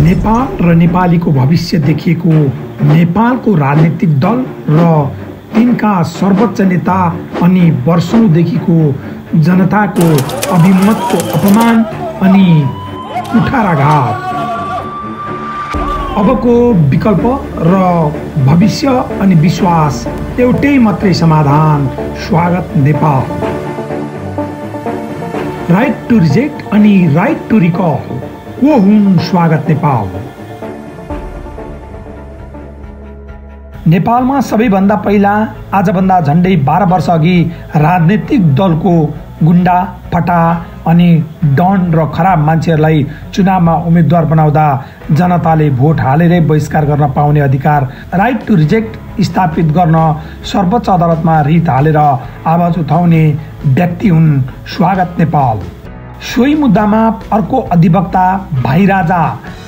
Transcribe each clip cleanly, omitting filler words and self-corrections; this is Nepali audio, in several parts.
नेपाल र नेपालीको भविष्य देखिएको नेपालको राजनीतिक दल र तिनका सर्वोच्च नेता अनि वर्षौंदेखिको जनताको अभिमतको अपमान अनि कुठाराघात। अबको विकल्प र भविष्य अनि विश्वास एउटै मात्रै समाधान, स्वागत नेपाल। राइट टु रिजेक्ट अनि राइट टु रिकल, वो हुन् स्वागत नेपाल। नेपालमा सबैभन्दा पहिला आजभन्दा झन्डै 12 वर्ष अघि राजनीतिक दलको गुण्डा फटा अनि डन र खराब मान्छेहरूलाई चुनावमा उम्मेदवार बनाउँदा जनताले भोट हालेरै बहिष्कार गर्न पाउने अधिकार, राइट टु रिजेक्ट स्थापित गर्न सर्वोच्च अदालतमा रिट हालेर आवाज उठाउने व्यक्ति हुन् स्वागत नेपाल। सोही मुद्दामा अर्को अधिवक्ता भाइ राजा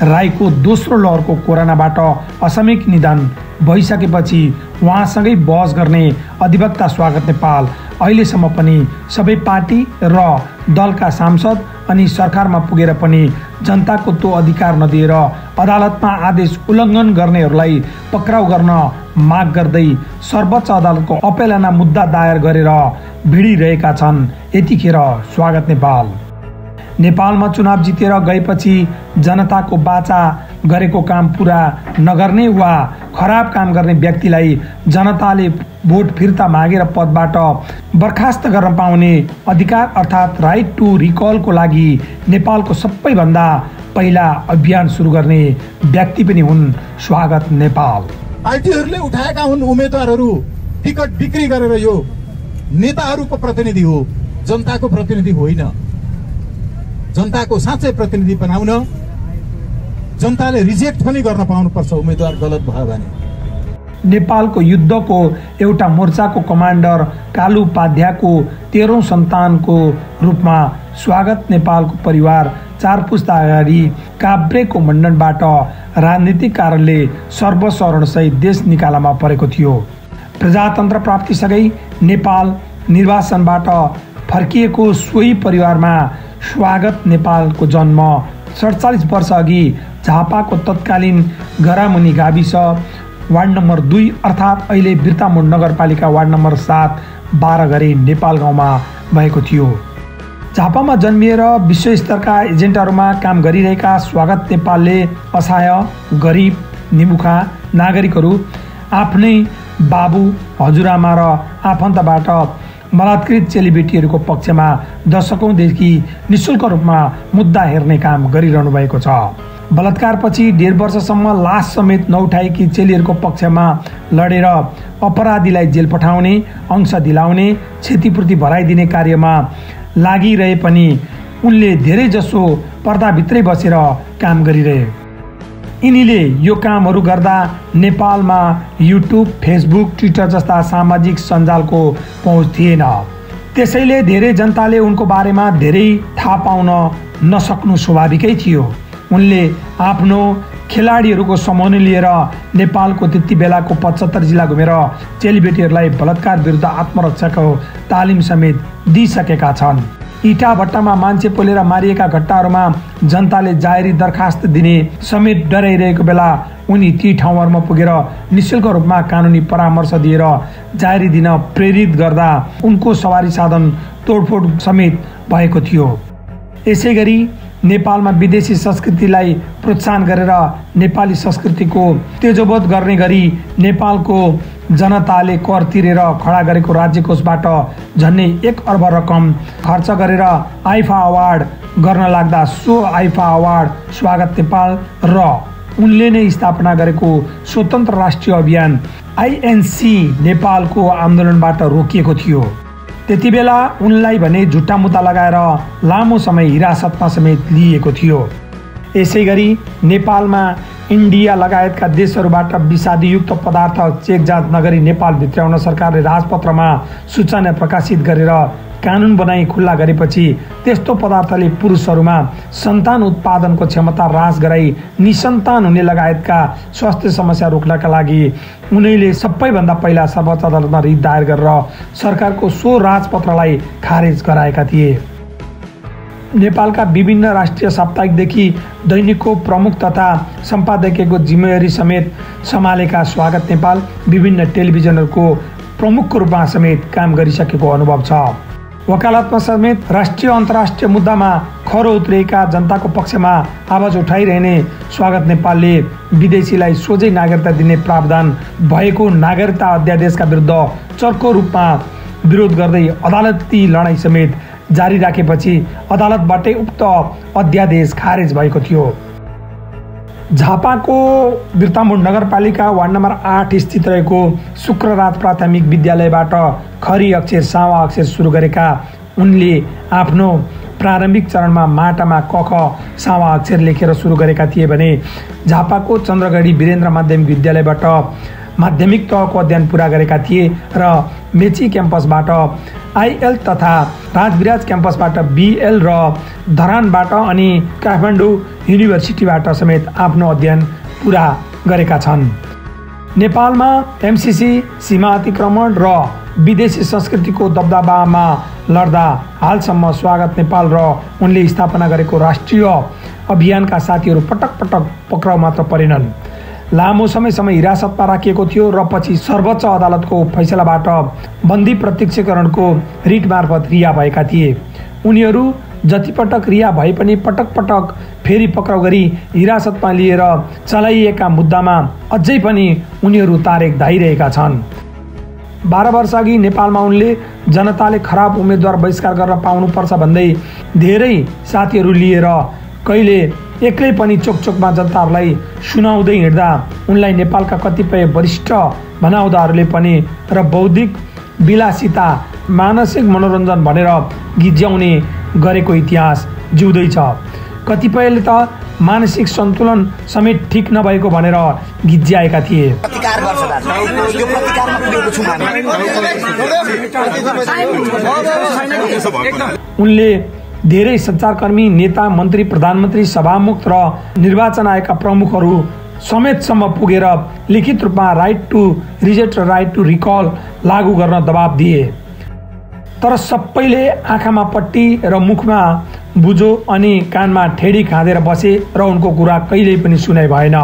राईको दोस्रो लहरको कोरोनाबाट असामयिक निधन भइसकेपछि उहाँसँगै बहस गर्ने अधिवक्ता स्वागत नेपाल अहिलेसम्म पनि सबै पार्टी र दलका सांसद अनि सरकारमा पुगेर पनि जनताको त्यो अधिकार नदिएर अदालतमा आदेश उल्लङ्घन गर्नेहरूलाई पक्राउ गर्न माग गर्दै सर्वोच्च अदालतको अपेलना मुद्दा दायर गरेर भिडिरहेका छन्। यतिखेर स्वागत नेपाल। नेपालमा चुनाव जितेर गएपछि जनताको बाचा गरेको काम पूरा नगर्ने वा खराब काम गर्ने व्यक्तिलाई जनताले भोट फिर्ता मागेर पदबाट बर्खास्त गर्न पाउने अधिकार अर्थात् राइट टु रिकलको लागि नेपालको सबैभन्दा पहिला अभियान सुरु गर्ने व्यक्ति पनि हुन् स्वागत नेपाल। पार्टीहरूले उठाएका हुन् उम्मेदवारहरू टिकट बिक्री गरेर, यो नेताहरूको प्रतिनिधि हो, जनताको प्रतिनिधि होइन। जनताको साँच्चै प्रतिनिधि बनाउन जनताले रिजेक्ट पनि गर्न पाउनुपर्छ उम्मेदवार गलत भयो भने। नेपालको युद्धको एउटा मोर्चाको कमान्डर कालु उपाध्यायको 13औं सन्तानको रूपमा स्वागत नेपालको परिवार 4 पुस्ता अगाडि काभ्रेको मण्डनबाट राजनीतिक कारणले सर्वशरणसहित देश निकालामा परेको थियो। प्रजातन्त्र प्राप्तिसँगै नेपाल निर्वाचनबाट फर्किएको सोही परिवारमा स्वागत नेपालको जन्म 47 वर्ष अघि झापाको तत्कालीन गरामुनि गाविस वार्ड नम्बर 2 अर्थात् अहिले बिर्तामोड नगरपालिका वार्ड नम्बर 7 12 गरे नेपाल गाउँमा भएको थियो। झापामा जन्मिएर विश्वस्तरका एजेन्टहरूमा काम गरिरहेका स्वागत नेपालले असहाय, गरिब, निमुखा नागरिकहरू, आफ्नै बाबु हजुरआमा र आफन्तबाट बलात्कृत चेलीबेटीहरूको पक्षमा दशकौंदेखि निशुल्क रूपमा मुद्दा हेर्ने काम गरिरहनु भएको छ। बलात्कारपछि 1.5 वर्षसम्म लास समेत नउठाएकी चेलीहरूको पक्षमा लडेर अपराधीलाई जेल पठाउने, अंश दिलाउने, क्षतिपूर्ति भराइदिने कार्यमा लागिरहे पनि उनले धेरै जसो पर्दाभित्रै बसेर काम गरिरहे। यिनीले यो कामहरू गर्दा नेपालमा युट्युब, फेसबुक, ट्विटर जस्ता सामाजिक सञ्जालको पहुँच थिएन। त्यसैले धेरै जनताले उनको बारेमा धेरै थाहा पाउन नसक्नु स्वाभाविकै थियो। उनले आफ्नो खेलाडीहरूको समूह लिएर नेपालको त्यति बेलाको 75 जिल्ला घुमेर चेलीबेटीहरूलाई बलात्कार विरुद्ध आत्मरक्षाको तालिम समेत दिइसकेका छन्। इटा भट्टामा मान्छे पोलेर मारिएका घटनाहरूमा जनताले जाहेरी दरखास्त दिने समेत डराइरहेको बेला उनी ती ठाउँहरूमा पुगेर निशुल्क रूपमा कानुनी परामर्श दिएर जाहेरी दिन प्रेरित गर्दा उनको सवारी साधन तोडफोड समेत भएको थियो। यसै गरी नेपालमा विदेशी संस्कृतिलाई प्रोत्साहन गरेर नेपाली संस्कृतिको तेजोवध गर्ने गरी नेपालको जनताले कर तिरेर खडा गरेको राज्य कोषबाट झन्डै 1 अर्ब रकम खर्च गरेर आइफा अवार्ड गर्न लाग्दा सो आइफा अवार्ड स्वागत नेपाल र उनले नै स्थापना गरेको स्वतन्त्र राष्ट्रिय अभियान आइएनसी नेपालको आन्दोलनबाट रोकिएको थियो। त्यति बेला उनलाई भने झुट्टा मुद्दा लगाएर लामो समय हिरासतमा समेत लिएको थियो। यसै गरी नेपालमा इन्डिया लगायतका देशहरूबाट विषादीयुक्त पदार्थ चेक जाँच नगरी नेपाल भित्राउन सरकारले राजपत्रमा सूचना प्रकाशित गरेर कानुन बनाई खुल्ला गरेपछि त्यस्तो पदार्थले पुरुषहरूमा सन्तान उत्पादनको क्षमता ह्रास गराई निसन्तान हुने लगायतका स्वास्थ्य समस्या रोक्नका लागि उनैले सबैभन्दा पहिला सर्वोच्च अदालतमा रिट दायर गरेर सरकारको सो राजपत्रलाई खारेज गराएका थिए। नेपालका विभिन्न राष्ट्रिय साप्ताहिकदेखि दैनिकको प्रमुख तथा सम्पादकीयको जिम्मेवारी समेत सम्हालेका स्वागत नेपाल विभिन्न टेलिभिजनहरूको प्रमुखको रूपमा समेत काम गरिसकेको अनुभव छ। वकालतमा समेत राष्ट्रिय अन्तर्राष्ट्रिय मुद्दामा खरो उत्रिएका जनताको पक्षमा आवाज उठाइरहने स्वागत नेपालले विदेशीलाई सोझै नागरिकता दिने प्रावधान भएको नागरिकता अध्यादेशका विरुद्ध चर्को रूपमा विरोध गर्दै अदालती लडाईँ समेत जारी राखेपछि अदालतबाटै उक्त अध्यादेश खारेज भएको थियो। झापाको बिर्तामोड नगरपालिका वार्ड नम्बर 8 स्थित रहेको शुक्ररात प्राथमिक विद्यालयबाट खरी अक्षर सावा अक्षर सुरु गरेका उनले आफ्नो प्रारम्भिक चरणमा माटामा क ख सावा अक्षर लेखेर सुरु गरेका थिए भने झापाको चन्द्रगढी वीरेन्द्र माध्यमिक विद्यालयबाट माध्यमिक तहको अध्ययन पुरा गरेका थिए र मेची क्याम्पसबाट आइएल तथा राजविराज क्याम्पसबाट बिएल र धरानबाट अनि काठमाडौँ युनिभर्सिटीबाट समेत आफ्नो अध्ययन पुरा गरेका छन्। नेपालमा एमसीसी सीमा अतिक्रमण र विदेशी संस्कृतिको दबदबामा लड्दा हालसम्म स्वागत नेपाल र उनले स्थापना गरेको राष्ट्रिय अभियानका साथीहरू पटक पटक पक्राउ मात्र परेनन्। लामो समयसम्म हिरासतमा राखिएको थियो र पछि सर्वोच्च अदालतको फैसलाबाट बन्दी प्रत्यक्षीकरणको रिट मार्फत रिहा भएका थिए। उनीहरू जतिपटक रिहा भए पनि पटक पटक फेरि पक्राउ गरी हिरासतमा लिएर चलाइएका मुद्दामा अझै पनि उनीहरू तारेक धाइरहेका छन्। 12 वर्ष अघि नेपालमा उनले जनताले खराब उम्मेदवार बहिष्कार गर्न पाउनुपर्छ भन्दै धेरै साथीहरू लिएर कहिले एक्लै पनि चोकचोकमा जनताहरूलाई सुनाउँदै हिँड्दा उनलाई नेपालका कतिपय वरिष्ठ भनाउँदाहरूले पनि र बौद्धिक विलासिता मानसिक मनोरञ्जन भनेर गिज्याउने गरेको इतिहास जिउँदैछ। कतिपयले त मानसिक सन्तुलन समेत ठिक नभएको भनेर गिज्याएका थिए। उनले धेरै सञ्चारकर्मी, नेता, मन्त्री, प्रधानमन्त्री, सभामुख र निर्वाचन आयोगका प्रमुखहरू समेतसम्म पुगेर लिखित रूपमा राइट टु रिजेक्ट र राइट टु रिकल लागू गर्न दबाब दिए। तर सबैले आँखामा पट्टी र मुखमा बुझो अनि कानमा ठेडी खाँदेर बसे र उनको कुरा कहिल्यै पनि सुनाइ भएन।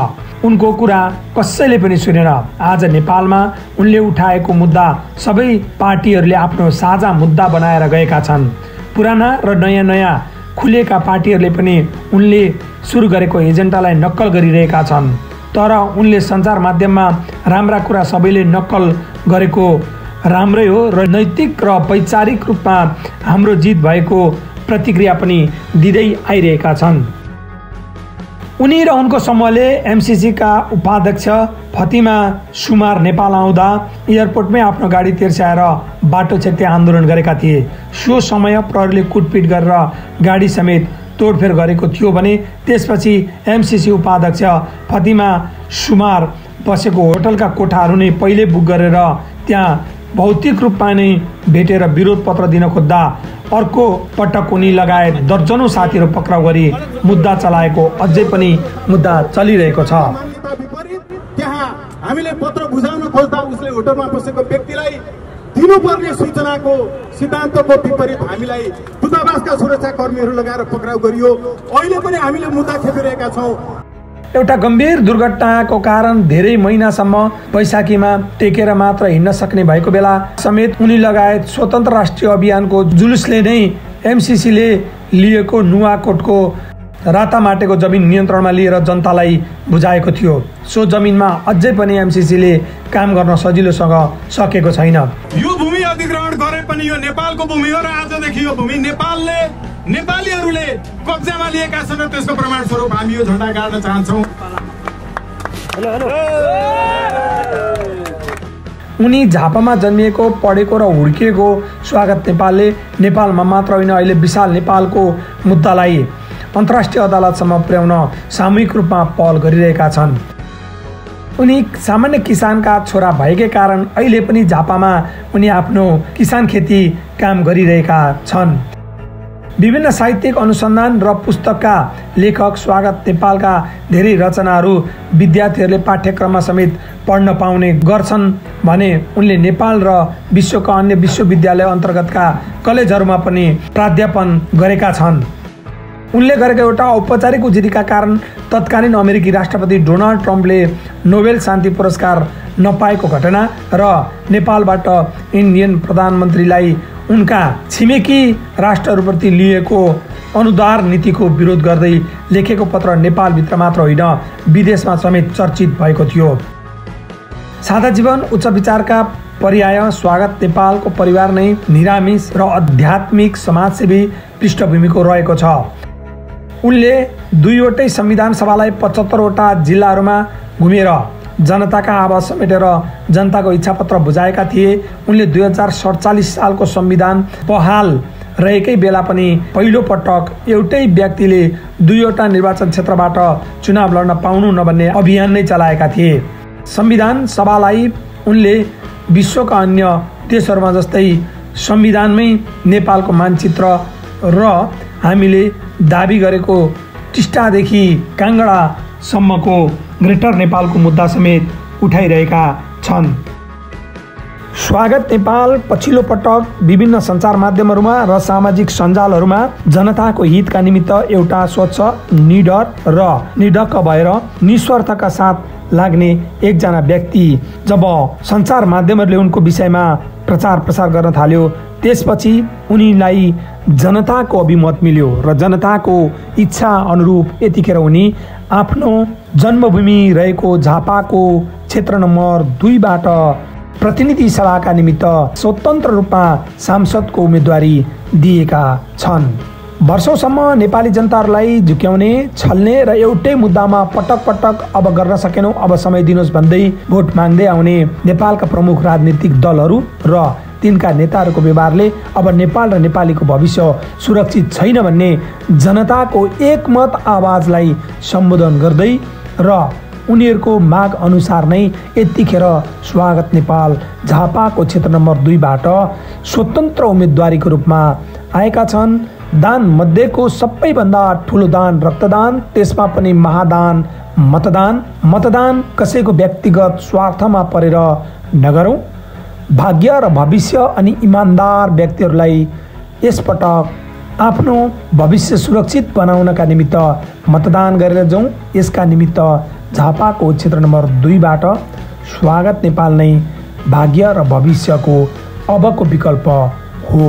उनको कुरा कसैले पनि सुनेन। आज नेपालमा उनले उठाएको मुद्दा सबै पार्टीहरूले आफ्नो साझा मुद्दा बनाएर गएका छन्। पुराना र नयाँ खुलेका पार्टीहरूले पनि उनले सुरु गरेको एजेन्डालाई नक्कल गरिरहेका छन्। तर उनले सञ्चार माध्यममा राम्रा कुरा सबैले नक्कल गरेको राम्रै हो र नैतिक र वैचारिक रूपमा हाम्रो जित भएको प्रतिक्रिया पनि दिँदै आइरहेका छन्। उनी र उनको समूहले एमसीसीका उपाध्यक्ष फतिमा सुमार नेपाल आउँदा एयरपोर्टमै आफ्नो गाडी तेर्स्याएर बाटो छेक्ने आन्दोलन गरेका थिए। सो समय प्रहरीले कुटपिट गरेर गाडी समेत तोडफेड गरेको थियो भने त्यसपछि एमसीसी उपाध्यक्ष फतिमा सुमार बसेको होटलका कोठाहरू नै पहिले बुक गरेर त्यहाँ भौतिक रूपमा नै भेटेर विरोध पत्र दिन खोज्दा अर्को पटक उनी लगायत दर्जनौं साथीहरू पक्राउ गरी मुद्दा चलाएको अझै पनि मुद्दा चलिरहेको छ। त्यहाँ हामीले पत्र बुझाउन खोज्दा उसले होटलमा बसेको व्यक्तिलाई दिनुपर्ने सूचनाको सिद्धान्तको विपरीत हामीलाई दूतावासका सुरक्षा कर्मीहरू लगाएर पक्राउ गरियो। अहिले पनि हामीले मुद्दा खेपिरहेका छौँ। एउटा गम्भीर दुर्घटनाको कारण धेरै महिनासम्म बैशाखीमा टेकेर मात्र हिँड्न सक्ने भएको बेला समेत उनी लगायत स्वतन्त्र राष्ट्रिय अभियानको जुलुसले नै एमसीसीले लिएको नुवाकोटको रातामाटेको जमिन नियन्त्रणमा लिएर जनतालाई बुझाएको थियो। सो जमिनमा अझै पनि एमसीसीले काम गर्न सजिलोसँग सकेको छैन। यो भूमि अधिग्रहण गरे पनि यो नेपालको भूमि हो र आजदेखि यो भूमि नेपालीहरूले कब्जामा लिएका छन् र त्यसको प्रमाण स्वरूप हामी यो झण्डा गाड्न चाहन्छौँ। उनी झापामा जन्मिएको, पढेको र हुर्किएको स्वागत नेपालले नेपालमा मात्र होइन अहिले विशाल नेपालको मुद्दालाई अन्तर्राष्ट्रिय अदालतसम्म पुर्याउन सामूहिक रूपमा पहल गरिरहेका छन्। उनी सामान्य किसानका छोरा भएकै कारण अहिले पनि झापामा उनी आफ्नो किसान खेती काम गरिरहेका छन्। विभिन्न साहित्यिक अनुसन्धान र पुस्तकका लेखक स्वागत नेपालका धेरै रचनाहरू विद्यार्थीहरूले पाठ्यक्रममा समेत पढ्न पाउने गर्छन् भने उनले नेपाल र विश्वका अन्य विश्वविद्यालय अन्तर्गतका कलेजहरूमा पनि प्राध्यापन गरेका छन्। उनले गरेको एउटा औपचारिक उजुरीका कारण तत्कालीन अमेरिकी राष्ट्रपति डोनाल्ड ट्रम्पले नोबेल शान्ति पुरस्कार नपाएको घटना र नेपालबाट इन्डियन प्रधानमन्त्रीलाई उनका छिमेकी राष्ट्रहरूप्रति लिएको अनुदार नीतिको विरोध गर्दै लेखेको पत्र नेपालभित्र मात्र होइन विदेशमा समेत चर्चित भएको थियो। सादा जीवन उच्च विचारका पर्याय स्वागत नेपालको परिवार नै निरामिष र आध्यात्मिक समाजसेवी पृष्ठभूमिको रहेको छ। उनले 2वटै संविधान सभालाई 75वटा जिल्लाहरूमा घुमेर जनताका आवाज समेटेर जनताको इच्छापत्र बुझाएका थिए। उनले 2047 सालको संविधान बहाल रहेकै बेला पनि पहिलो पटक एउटै व्यक्तिले 2वटा निर्वाचन क्षेत्रबाट चुनाव लड्न पाउनु नभन्ने अभियान नै चलाएका थिए। संविधान सभालाई उनले विश्वका अन्य देशहरूमा जस्तै संविधानमै नेपालको मानचित्र र हामीले दाबी गरेको टिस्टादेखि काङ्गडासम्मको ग्रेटर नेपालको मुद्दा समेत उठाइरहेका छन्। स्वागत नेपाल पछिल्लो पटक विभिन्न सञ्चार माध्यमहरूमा र सामाजिक सञ्जालहरूमा जनताको हितका निमित्त एउटा स्वच्छ, निडर र निडक्क भएर निस्वार्थका साथ लाग्ने एकजना व्यक्ति जब सञ्चार माध्यमहरूले उनको विषयमा प्रचार प्रसार गर्न थाल्यो, त्यसपछि उनीलाई जनताको अभिमत मिल्यो र जनताको इच्छा अनुरूप यतिखेर उनी आफ्नो जन्मभूमि रहेको झापाको क्षेत्र नम्बर 2बाट प्रतिनिधि सभाका निमित्त स्वतन्त्र रूपमा सांसदको उम्मेदवारी दिएका छन्। वर्षौंसम्म नेपाली जनताहरूलाई झुक्याउने, छल्ने र एउटै मुद्दामा पटक पटक अब गर्न सकेनौँ, अब समय दिनुहोस् भन्दै भोट माग्दै आउने नेपालका प्रमुख राजनीतिक दलहरू र तिनका नेताहरूको व्यवहारले अब नेपाल र नेपालीको भविष्य सुरक्षित छैन भन्ने जनताको एकमत आवाजलाई सम्बोधन गर्दै र उनीहरूको माग अनुसार नै यतिखेर स्वागत नेपाल झापाको क्षेत्र नम्बर 2बाट स्वतन्त्र उम्मेदवारीको रूपमा आएका छन्। दान मध्येको सबैभन्दा ठुलो दान रक्तदान, त्यसमा पनि महादान मतदान। मतदान कसैको व्यक्तिगत स्वार्थमा परेर नगरौँ। भाग्य र भविष्य अनि इमान्दार व्यक्तिहरूलाई यसपटक आफ्नो भविष्य सुरक्षित बनाउनका निमित्त मतदान गरेर जाउँ। यसका निमित्त झापाको क्षेत्र नम्बर 2बाट स्वागत नेपाल नै भाग्य र भविष्यको अबको विकल्प हो।